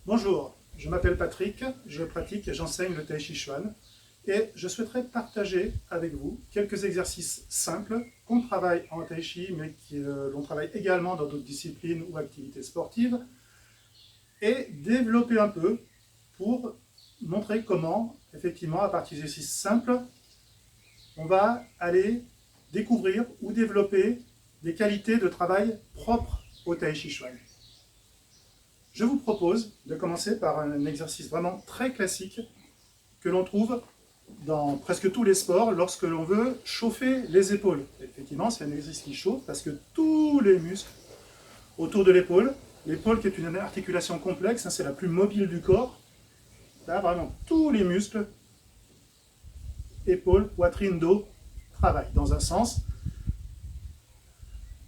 Bonjour, je m'appelle Patrick, je pratique et j'enseigne le Tai Chi Chuan et je souhaiterais partager avec vous quelques exercices simples qu'on travaille en Tai Chi mais l'on travaille également dans d'autres disciplines ou activités sportives et développer un peu pour montrer comment, effectivement, à partir d'exercices simples, on va aller découvrir ou développer des qualités de travail propres au Tai Chi Chuan. Je vous propose de commencer par un exercice vraiment très classique que l'on trouve dans presque tous les sports lorsque l'on veut chauffer les épaules. Effectivement, c'est un exercice qui chauffe parce que tous les muscles autour de l'épaule qui est une articulation complexe, c'est la plus mobile du corps, là vraiment tous les muscles, épaules, poitrine, dos, travaillent dans un sens,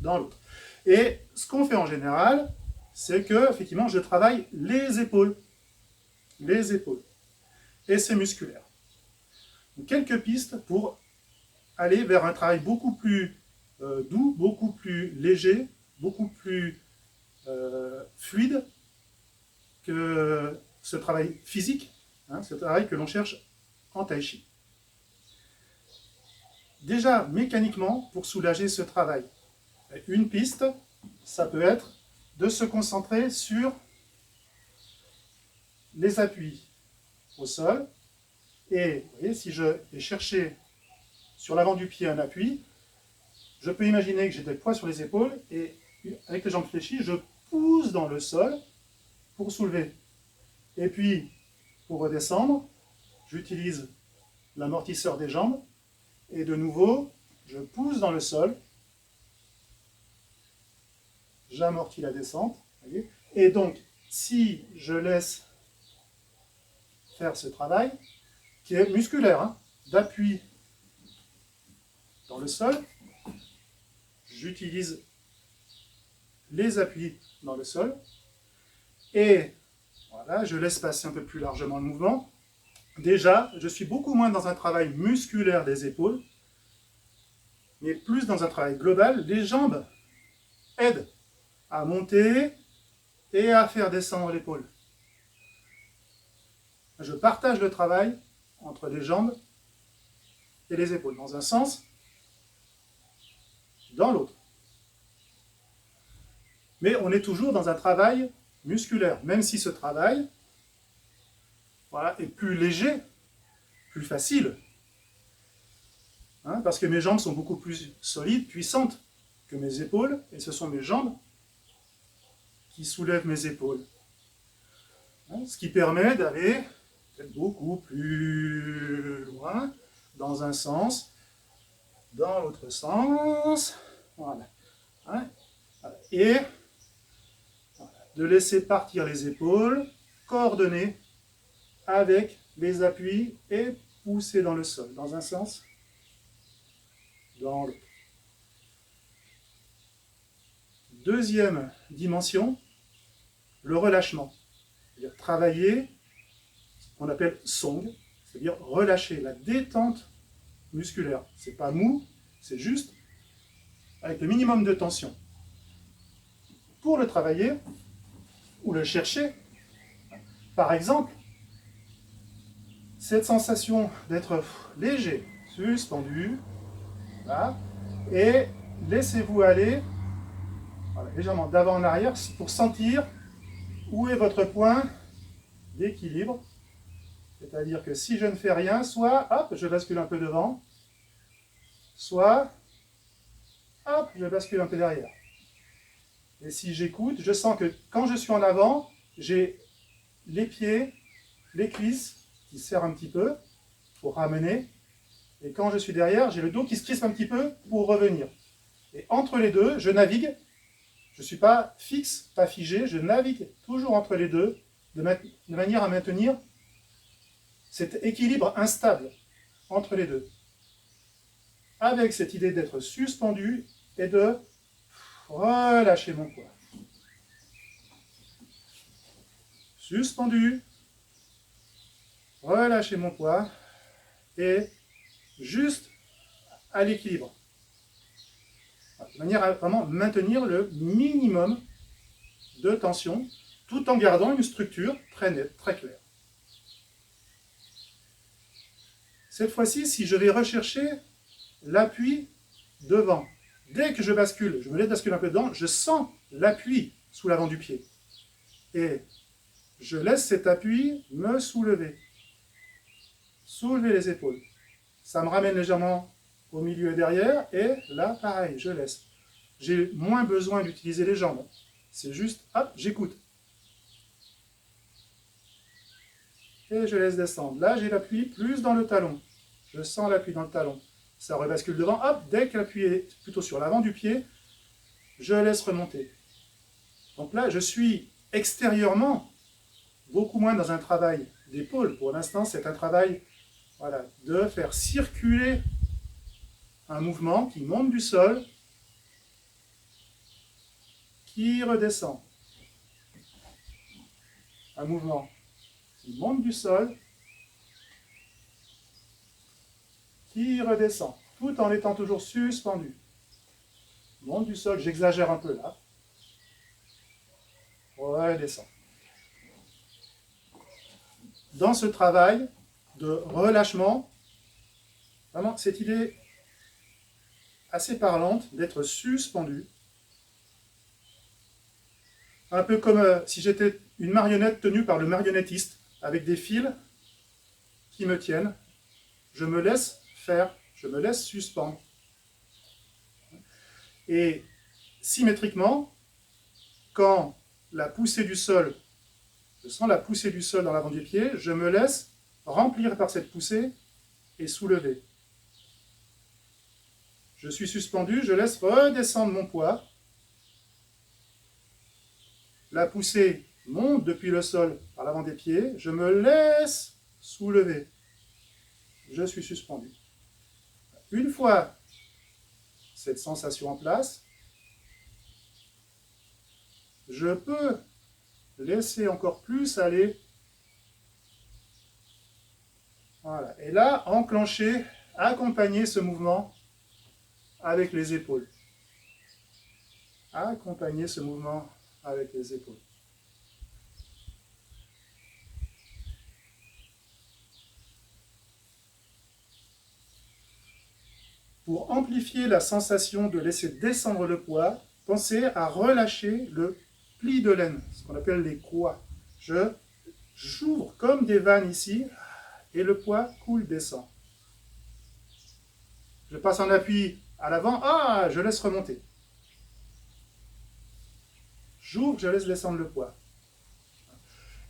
dans l'autre. Et ce qu'on fait en général, c'est que, effectivement, je travaille les épaules. Les épaules. Et c'est musculaire. Donc, quelques pistes pour aller vers un travail beaucoup plus doux, beaucoup plus léger, beaucoup plus fluide que ce travail physique, ce travail que l'on cherche en Tai Chi. Déjà, mécaniquement, pour soulager ce travail, une piste, ça peut être de se concentrer sur les appuis au sol. Et vous voyez, si je vais chercher sur l'avant du pied un appui, je peux imaginer que j'ai des poids sur les épaules et avec les jambes fléchies, je pousse dans le sol pour soulever. Et puis, pour redescendre, j'utilise l'amortisseur des jambes et de nouveau, je pousse dans le sol. J'amortis la descente. Voyez, et donc, si je laisse faire ce travail, qui est musculaire, d'appui dans le sol, j'utilise les appuis dans le sol, et voilà, je laisse passer un peu plus largement le mouvement. Déjà, je suis beaucoup moins dans un travail musculaire des épaules, mais plus dans un travail global. Les jambes aident à monter et à faire descendre l'épaule. Je partage le travail entre les jambes et les épaules, dans un sens, dans l'autre. Mais on est toujours dans un travail musculaire, même si ce travail est plus léger, plus facile, parce que mes jambes sont beaucoup plus solides, puissantes que mes épaules, et ce sont mes jambes qui soulèvent mes épaules. Ce qui permet d'aller beaucoup plus loin, dans un sens, dans l'autre sens, voilà. Et de laisser partir les épaules, coordonnées avec les appuis et pousser dans le sol, dans un sens, dans l'autre. Deuxième dimension, le relâchement. C'est-à-dire travailler ce qu'on appelle song, c'est-à-dire relâcher la détente musculaire. C'est pas mou, c'est juste avec le minimum de tension. Pour le travailler ou le chercher, par exemple, cette sensation d'être léger, suspendu, là, et laissez-vous aller légèrement d'avant en arrière pour sentir où est votre point d'équilibre. C'est-à-dire que si je ne fais rien, soit hop, je bascule un peu devant, soit hop, je bascule un peu derrière. Et si j'écoute, je sens que quand je suis en avant, j'ai les pieds, les cuisses qui serrent un petit peu pour ramener. Et quand je suis derrière, j'ai le dos qui se crispe un petit peu pour revenir. Et entre les deux, je navigue. Je ne suis pas fixe, pas figé, je navigue toujours entre les deux de manière à maintenir cet équilibre instable entre les deux. Avec cette idée d'être suspendu et de relâcher mon poids. Suspendu, relâcher mon poids et juste à l'équilibre. De manière à vraiment maintenir le minimum de tension tout en gardant une structure très nette, très claire. Cette fois-ci, si je vais rechercher l'appui devant, dès que je bascule, je me laisse basculer un peu dedans, je sens l'appui sous l'avant du pied. Et je laisse cet appui me soulever. Soulever les épaules. Ça me ramène légèrement au milieu et derrière, et là, pareil, je laisse. J'ai moins besoin d'utiliser les jambes. C'est juste, hop, j'écoute. Et je laisse descendre. Là, j'ai l'appui plus dans le talon. Je sens l'appui dans le talon. Ça rebascule devant. Hop, dès que l'appui est plutôt sur l'avant du pied, je laisse remonter. Donc là, je suis extérieurement beaucoup moins dans un travail d'épaule. Pour l'instant, c'est un travail de faire circuler un mouvement qui monte du sol, qui redescend. Un mouvement qui monte du sol, qui redescend, tout en étant toujours suspendu. Monte du sol, j'exagère un peu là. Redescend. Dans ce travail de relâchement, vraiment cette idée assez parlante d'être suspendu, un peu comme si j'étais une marionnette tenue par le marionnettiste, avec des fils qui me tiennent. Je me laisse faire, je me laisse suspendre. Et symétriquement, quand la poussée du sol, je sens la poussée du sol dans l'avant du pied, je me laisse remplir par cette poussée et soulever. Je suis suspendu, je laisse redescendre mon poids. La poussée monte depuis le sol par l'avant des pieds, je me laisse soulever. Je suis suspendu. Une fois cette sensation en place, je peux laisser encore plus aller. Voilà. Et là, enclencher, accompagner ce mouvement avec les épaules. Accompagner ce mouvement avec les épaules. Pour amplifier la sensation de laisser descendre le poids, pensez à relâcher le pli de laine, ce qu'on appelle les croix. J'ouvre comme des vannes ici, et le poids coule, descend. Je passe en appui à l'avant, je laisse remonter. J'ouvre, je laisse descendre le poids.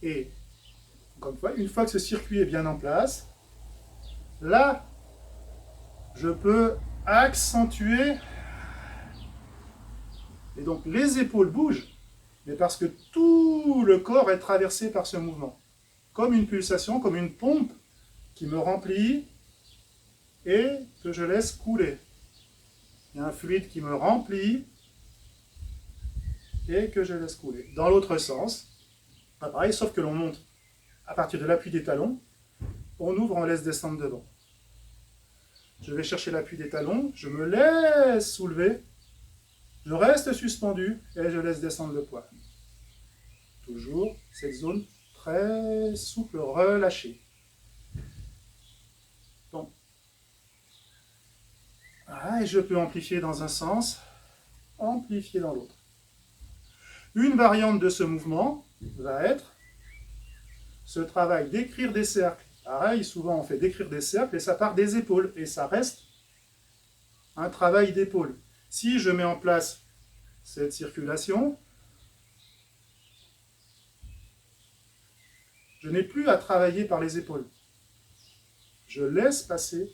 Et, encore une fois que ce circuit est bien en place, là, je peux accentuer, et donc les épaules bougent, mais parce que tout le corps est traversé par ce mouvement. Comme une pulsation, comme une pompe qui me remplit et que je laisse couler. Il y a un fluide qui me remplit et que je laisse couler. Dans l'autre sens, pareil, sauf que l'on monte à partir de l'appui des talons, on ouvre, on laisse descendre devant. Je vais chercher l'appui des talons, je me laisse soulever, je reste suspendu et je laisse descendre le poids. Toujours cette zone très souple, relâchée. Donc, et je peux amplifier dans un sens, amplifier dans l'autre. Une variante de ce mouvement va être ce travail d'écrire des cercles. Pareil, souvent on fait d'écrire des cercles et ça part des épaules et ça reste un travail d'épaule. Si je mets en place cette circulation, je n'ai plus à travailler par les épaules. Je laisse passer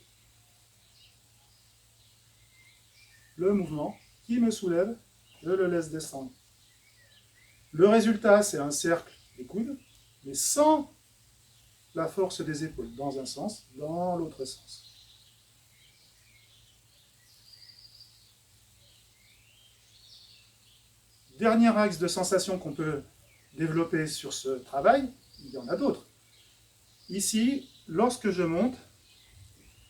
le mouvement qui me soulève, je le laisse descendre. Le résultat, c'est un cercle des coudes, mais sans la force des épaules, dans un sens, dans l'autre sens. Dernier axe de sensation qu'on peut développer sur ce travail, il y en a d'autres. Ici, lorsque je monte,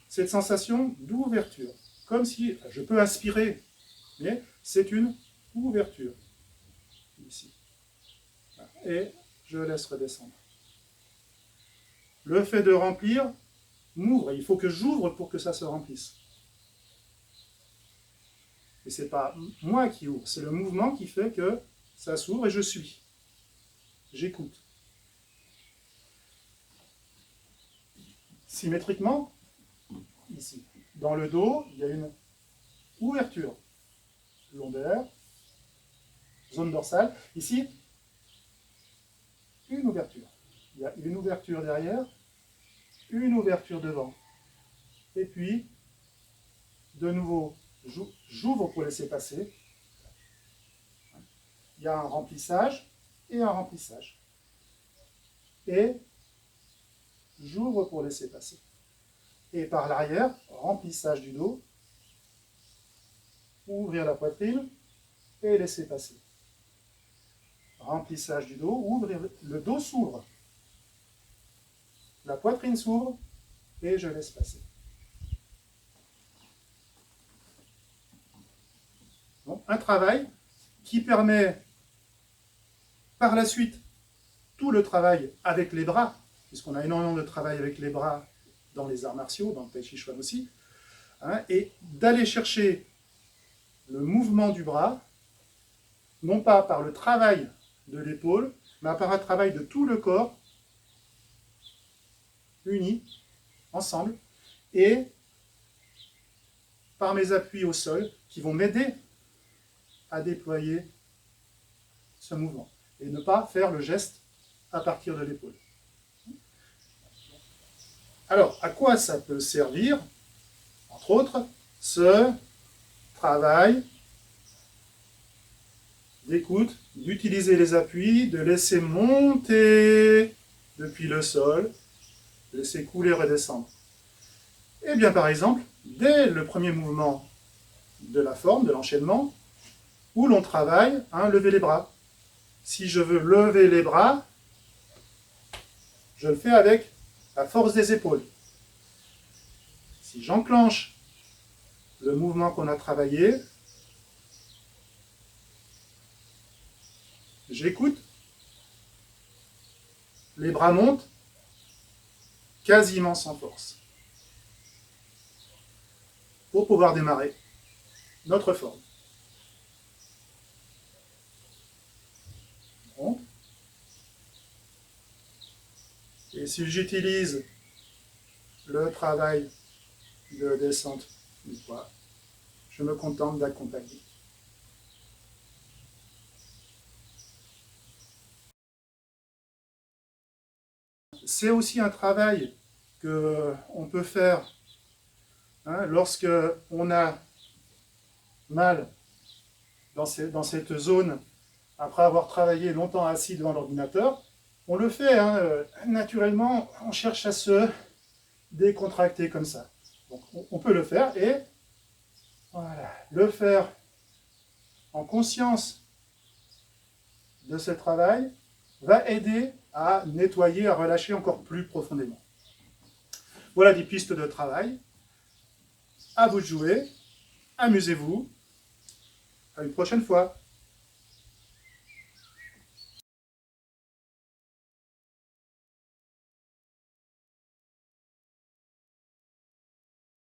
cette sensation d'ouverture, comme si je peux aspirer, mais c'est une ouverture. Ici. et je laisse redescendre. Le fait de remplir m'ouvre. Il faut que j'ouvre pour que ça se remplisse. Et ce n'est pas moi qui ouvre, c'est le mouvement qui fait que ça s'ouvre et je suis. J'écoute. Symétriquement, ici, dans le dos, il y a une ouverture lombaire, zone dorsale. Ici, une ouverture. Il y a une ouverture derrière, une ouverture devant. Et puis, de nouveau, j'ouvre pour laisser passer. Il y a un remplissage et un remplissage. Et j'ouvre pour laisser passer. Et par l'arrière, remplissage du dos, ouvrir la poitrine et laisser passer. Remplissage du dos, ouvrir, le dos s'ouvre. La poitrine s'ouvre et je laisse passer. Donc, un travail qui permet par la suite tout le travail avec les bras, puisqu'on a énormément de travail avec les bras dans les arts martiaux, dans le Tai Chi Chuan aussi, hein, et d'aller chercher le mouvement du bras, non pas par le travail de l'épaule, mais par un travail de tout le corps, unis, ensemble, et par mes appuis au sol, qui vont m'aider à déployer ce mouvement, et ne pas faire le geste à partir de l'épaule. Alors, à quoi ça peut servir? Entre autres, ce travail d'écoute, d'utiliser les appuis, de laisser monter depuis le sol, laisser couler, redescendre. Et bien par exemple, dès le premier mouvement de la forme, de l'enchaînement, où l'on travaille à lever les bras. Si je veux lever les bras, je le fais avec la force des épaules. Si j'enclenche le mouvement qu'on a travaillé, j'écoute, les bras montent quasiment sans force pour pouvoir démarrer notre forme. Bon. Et si j'utilise le travail de descente du poids, je me contente d'accompagner. C'est aussi un travail qu'on peut faire lorsque on a mal dans cette zone, après avoir travaillé longtemps assis devant l'ordinateur. On le fait naturellement, on cherche à se décontracter comme ça. Donc on peut le faire et voilà, le faire en conscience de ce travail va aider à nettoyer, à relâcher encore plus profondément. Voilà des pistes de travail. À vous de jouer. Amusez-vous. À une prochaine fois.